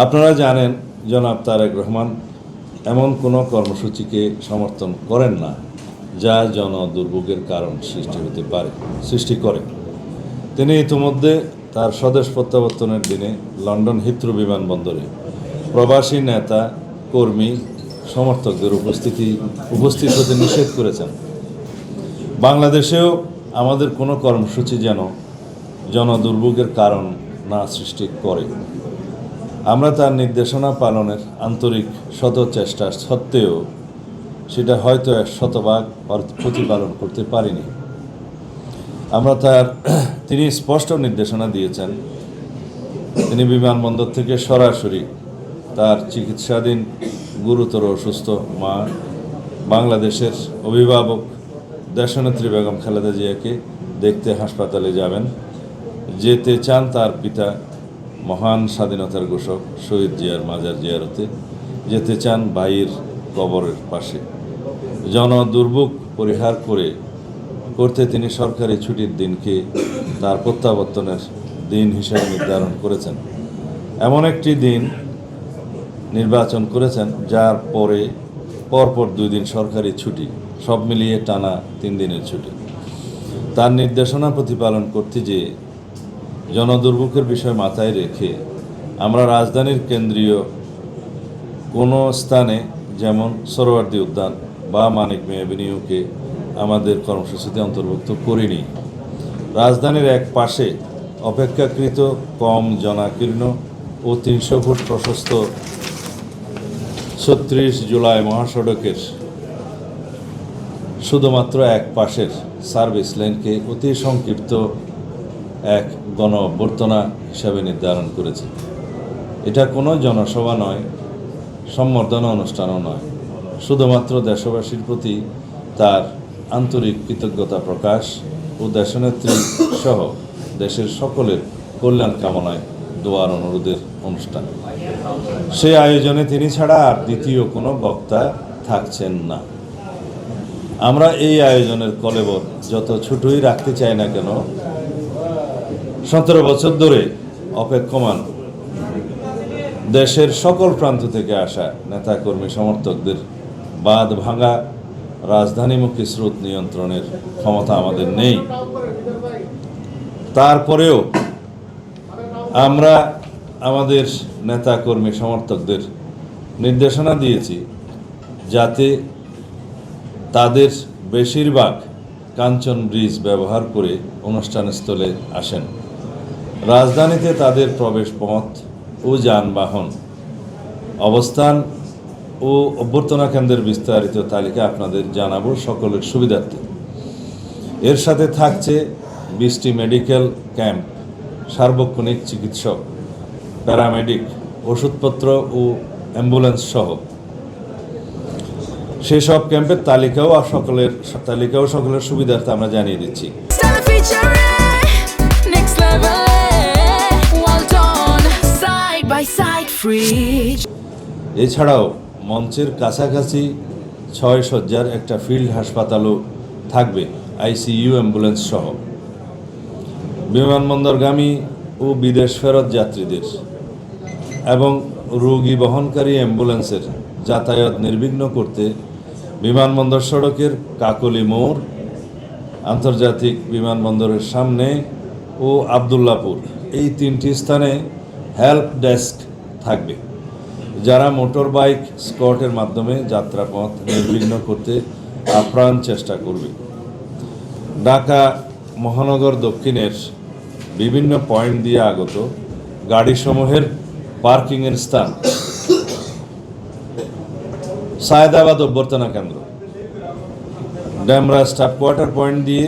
আপনারা জানেন জনাব তারেক রহমান এমন কোনো কর্মসূচিকে সমর্থন করেন না যা জনদুর্ভোগের কারণ সৃষ্টি করে। তিনি ইতিমধ্যে তার স্বদেশ প্রত্যাবর্তনের দিনে লন্ডন হিথ্রো বিমানবন্দরে প্রবাসী নেতা কর্মী সমর্থকদের উপস্থিত হতে নিষেধ করেছেন। বাংলাদেশেও আমাদের কোনো কর্মসূচি যেন জনদুর্ভোগের কারণ না সৃষ্টি করে। আমরা তার নির্দেশনা পালনের আন্তরিক শত চেষ্টা সত্ত্বেও সেটা হয়তো 100% প্রতিপালন করতে পারিনি। তিনি স্পষ্ট নির্দেশনা দিয়েছেন, তিনি বিমানবন্দর থেকে সরাসরি তার চিকিৎসাধীন গুরুতর অসুস্থ মা, বাংলাদেশের অভিভাবক দেশনেত্রী বেগম খালেদা জিয়াকে দেখতে হাসপাতালে যাবেন। যেতে চান তার পিতা মহান স্বাধীনতার ঘোষক শহীদ জিয়ার মাজার জিয়ারতে, যেতে চান ভাইয়ের কবরের পাশে। জনদুর্ভোগ পরিহার করতে তিনি সরকারি ছুটির দিনকে তার প্রত্যাবর্তনের দিন হিসেবে নির্ধারণ করেছেন। এমন একটি দিন নির্বাচন করেছেন যার পরপর 2 দিন সরকারি ছুটি, সব মিলিয়ে টানা 3 দিনের ছুটি। তার নির্দেশনা প্রতিপালন করতে যে জনদুর্ভোগের বিষয় মাথায় রেখে আমরা রাজধানীর কেন্দ্রীয় কোনো স্থানে যেমন সোহরাওয়ার্দী উদ্যান বা মানিক মিয়া এভিনিউকে আমাদের কর্মসূচিতে অন্তর্ভুক্ত করিনি। রাজধানীর এক পাশে অপেক্ষাকৃত কম জনাকীর্ণ ও 300 ফুট প্রশস্ত 36 জুলাই মহাসড়কের শুধুমাত্র এক পাশের সার্ভিস লেনকে অতি সংক্ষিপ্ত এক গণ অভ্যর্থনা হিসাবে নির্ধারণ করেছে। এটা কোনো জনসভা নয়, সম্বর্ধনা অনুষ্ঠানও নয়, শুধুমাত্র দেশবাসীর প্রতি তার আন্তরিক কৃতজ্ঞতা প্রকাশ ও দেশনেত্রী সহ দেশের সকলের কল্যাণ কামনায় দোয়ার অনুরোধের অনুষ্ঠান। সেই আয়োজনে তিনি ছাড়া আর দ্বিতীয় কোনো বক্তা থাকছেন না। আমরা এই আয়োজনের কলেবর যত ছোটই রাখতে চাই না কেন, 17 বছর ধরে অপেক্ষমান দেশের সকল প্রান্ত থেকে আসা নেতাকর্মী সমর্থকদের বাঁধ ভাঙা রাজধানীমুখী স্রোত নিয়ন্ত্রণের ক্ষমতা আমাদের নেই। তারপরেও আমরা আমাদের নেতাকর্মী সমর্থকদের নির্দেশনা দিয়েছি যাতে তাদের বেশিরভাগ কাঞ্চন ব্রিজ ব্যবহার করে অনুষ্ঠানস্থলে আসেন। রাজধানীতে তাদের প্রবেশ পথ ও যানবাহন, অবস্থান ও অভ্যর্থনা কেন্দ্রের বিস্তারিত তালিকা আপনাদের জানাবো সকলের সুবিধার্থে। এর সাথে থাকছে 20টি মেডিকেল ক্যাম্প, সার্বক্ষণিক চিকিৎসক, প্যারামেডিক, ওষুধপত্র ও অ্যাম্বুলেন্স সহ সেসব ক্যাম্পের তালিকাও সকলের সুবিধার্থে আমরা জানিয়ে দিচ্ছি। এছাড়াও মঞ্চের কাছাকাছি 6 শয্যার একটা ফিল্ড হাসপাতালও থাকবে, আইসিইউ, অ্যাম্বুলেন্স সহ। বিমানবন্দরগামী ও বিদেশ ফেরত যাত্রীদের এবং রোগী বহনকারী অ্যাম্বুলেন্সের যাতায়াত নির্বিঘ্ন করতে বিমানবন্দর সড়কের কাকলি মোড়, আন্তর্জাতিক বিমানবন্দরের সামনে ও আবদুল্লাপুর, এই 3টি স্থানে হেল্প ডেস্ক থাকবে, যারা মোটর বাইক স্কটের মাধ্যমে যাত্রাপথ নির্বিঘ্ন করতে আপ্রাণ চেষ্টা করবে। ঢাকা মহানগর দক্ষিণের বিভিন্ন পয়েন্ট দিয়ে আগত গাড়িসমূহের পার্কিংয়ের স্থান সায়েদাবাদ অভ্যর্থনা কেন্দ্র, ডেমরা স্টাফ কোয়ার্টার পয়েন্ট দিয়ে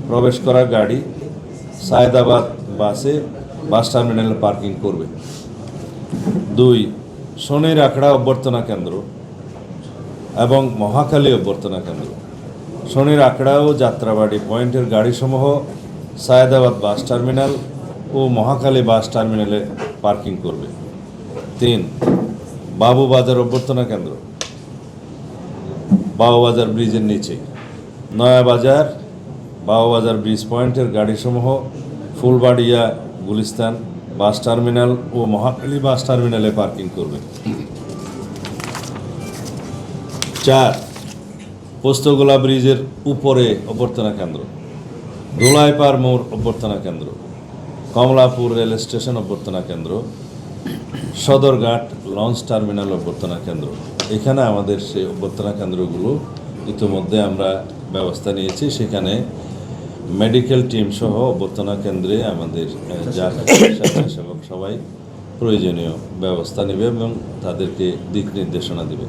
প্রবেশ করা গাড়ি সায়েদাবাদ বাস টার্মিনালে পার্কিং করবে। 2, শনির আখড়া অভ্যর্থনা কেন্দ্র এবং মহাখালী অভ্যর্থনা কেন্দ্র। শনির আখড়া ও যাত্রাবাড়ি পয়েন্টের গাড়িসমূহ সায়েদাবাদ বাস টার্মিনাল ও মহাখালী বাস টার্মিনালে পার্কিং করবে। 3, বাবুবাজার অভ্যর্থনা কেন্দ্র, বাবুবাজার ব্রিজের নিচে। নয়াবাজার বাবুবাজার ব্রিজ পয়েন্টের গাড়িসমূহ ফুলবাড়িয়া, গুলিস্তান, বাস টার্মিনাল ও মহাখালী বাস টার্মিনালে পার্কিং করবে। 4, পোস্তগোলা ব্রিজের উপরে অভ্যর্থনা কেন্দ্র, ধুলাইপাড় মোড় অভ্যর্থনা কেন্দ্র, কমলাপুর রেল স্টেশন অভ্যর্থনা কেন্দ্র, সদরঘাট লঞ্চ টার্মিনাল অভ্যর্থনা কেন্দ্র। এখানে আমাদের সেই অভ্যর্থনা কেন্দ্রগুলো ইতিমধ্যে আমরা ব্যবস্থা নিয়েছি। সেখানে মেডিকেল টিম সহ অভ্যর্থনা কেন্দ্রে আমাদের যারা স্বেচ্ছাসেবক সবাই প্রয়োজনীয় ব্যবস্থা নেবে এবং তাদেরকে দিক নির্দেশনা দেবে।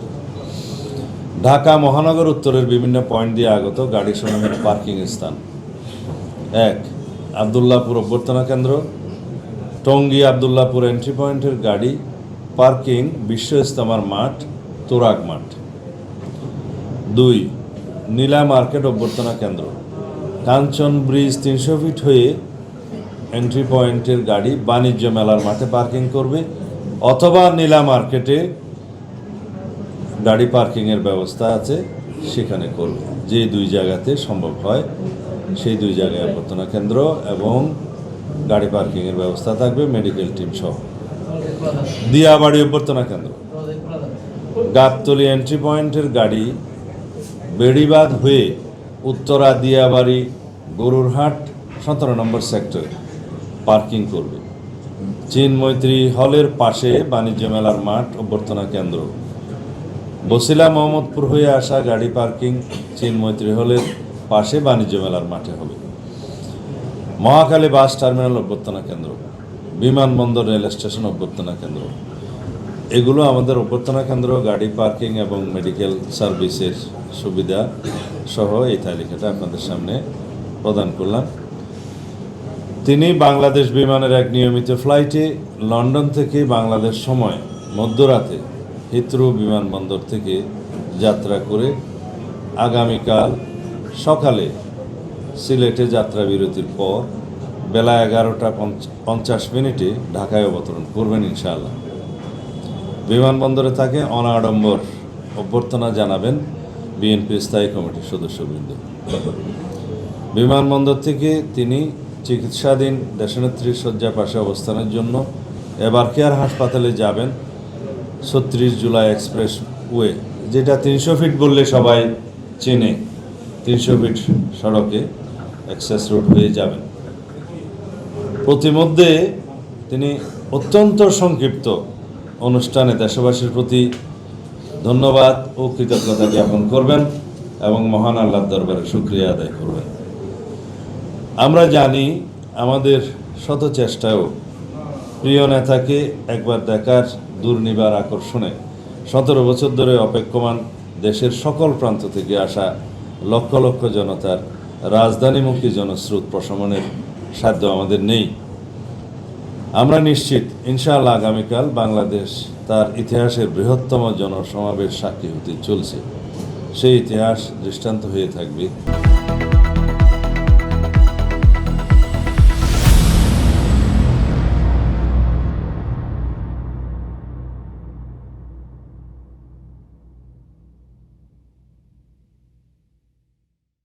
ঢাকা মহানগর উত্তরের বিভিন্ন পয়েন্ট দিয়ে আগত গাড়িসমূহের পার্কিং স্থান: 1, আবদুল্লাপুর অভ্যর্থনা কেন্দ্র, টঙ্গী আবদুল্লাপুর এন্ট্রি পয়েন্টের গাড়ি পার্কিং বিশ্ব ইজতেমার মাঠ, তোরাগ মাঠ। 2, নীলা মার্কেট অভ্যর্থনা কেন্দ্র, কাঞ্চন ব্রিজ 300 ফিট হয়ে এন্ট্রি পয়েন্টের গাড়ি বাণিজ্য মেলার মাঠে পার্কিং করবে অথবা নীলা মার্কেটে গাড়ি পার্কিংয়ের ব্যবস্থা আছে সেখানে করবে। যে 2 জায়গাতে সম্ভব হয় সেই 2 জায়গায় অভ্যর্থনা কেন্দ্র এবং গাড়ি পার্কিংয়ের ব্যবস্থা থাকবে মেডিকেল টিম সহ। দিয়াবাড়ি অভ্যর্থনা কেন্দ্র, গাবতলী এন্ট্রি পয়েন্টের গাড়ি বেড়িবাঁধ হয়ে উত্তরা দিয়াবাড়ি গরুরহাট 17 নম্বর সেক্টরে পার্কিং করবে। চীন মৈত্রী হলের পাশে বাণিজ্য মেলার মাঠ অভ্যর্থনা কেন্দ্র, বসিলা মোহাম্মদপুর হয়ে আসা গাড়ি পার্কিং চীন মৈত্রী হলের পাশে বাণিজ্য মেলার মাঠে হবে। মহাখালী বাস টার্মিনাল অভ্যর্থনা কেন্দ্র, বিমানবন্দর রেল স্টেশন অভ্যর্থনা কেন্দ্র। এগুলো আমাদের অভ্যর্থনা কেন্দ্র, গাড়ি পার্কিং এবং মেডিকেল সার্ভিসের সুবিধা সহ এই তালিকাটা আপনাদের সামনে প্রদান করলাম। তিনি বাংলাদেশ বিমানের এক নিয়মিত ফ্লাইটে লন্ডন থেকে বাংলাদেশ সময় মধ্যরাতে হিথ্রো বিমানবন্দর থেকে যাত্রা করে আগামীকাল সকালে সিলেটে যাত্রা বিরতির পর বেলা 11:50 ঢাকায় অবতরণ করবেন ইনশাআল্লাহ। বিমানবন্দরে তাকে অনাড়ম্বর অভ্যর্থনা জানাবেন বিএনপির স্থায়ী কমিটির সদস্যবৃন্দ। বিমানবন্দর থেকে তিনি চিকিৎসাধীন দেশনেত্রীর শয্যা পাশে অবস্থানের জন্য এবার কেয়ার হাসপাতালে যাবেন 36 জুলাই এক্সপ্রেস ওয়ে, যেটা 300 ফিট বললে সবাই চেনে। 300 ফিট সড়কে অ্যাক্সেস রোড হয়ে যাবেন। প্রতিমধ্যে তিনি অত্যন্ত সংক্ষিপ্ত অনুষ্ঠানে দেশবাসীর প্রতি ধন্যবাদ ও কৃতজ্ঞতা জ্ঞাপন করবেন এবং মহান আল্লাহর দরবারে শুকরিয়া আদায় করবেন। আমরা জানি আমাদের শত চেষ্টায়ও প্রিয় নেতাকে একবার দেখার দুর্নিবার আকর্ষণে 17 বছর ধরে অপেক্ষমান দেশের সকল প্রান্ত থেকে আসা লক্ষ লক্ষ জনতার রাজধানীমুখী জনস্রোত প্রশমনের সাধ্য আমাদের নেই। আমরা নিশ্চিত ইনশাআল্লাহ আগামীকাল বাংলাদেশ তার ইতিহাসের বৃহত্তম জনসমাবেশ সাক্ষী হতে চলছে। সেই ইতিহাস দৃষ্টান্ত হয়ে থাকবে